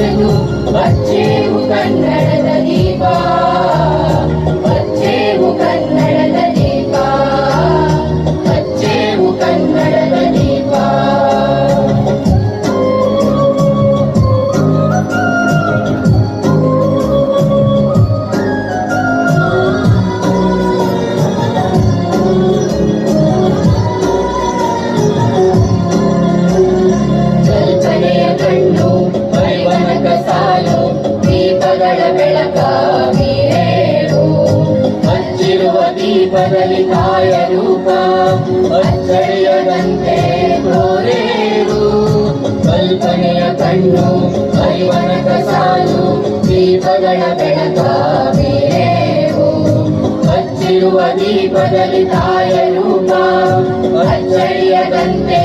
ಬೆಳೆದು ಹಚ್ಚೇವು ಕನ್ನಡದ ದೀಪ, ಹಚ್ಚೇವು ಕನ್ನಡದ ದೀಪ, ಹಚ್ಚೇವು ಕನ್ನಡದ ದೀಪ. ಕಲ್ಪನೆಯ ಕಣ್ಣು ಪರಿವನಕ ಸಾಲು ದೀಪಗಳ ಬೆಳಕ ಬೀರೇವು, ಹಚ್ಚಿರುವ ದೀಪದಲ್ಲಿ ತಾಯ ರೂಪ ಅಚ್ಚಳಿಯದಂತೆ ತೋರೇವು. ಕಲ್ಪನೆಯ ಕಣ್ಣು ಪರಿವನಕ ಸಾಲು ದೀಪಗಳ ಬೆಳಕ ಬೀರೇವು, ಹಚ್ಚಿರುವ ದೀಪದಲ್ಲಿ ತಾಯ ರೂಪ ಅಚ್ಚಳಿಯದಂತೆ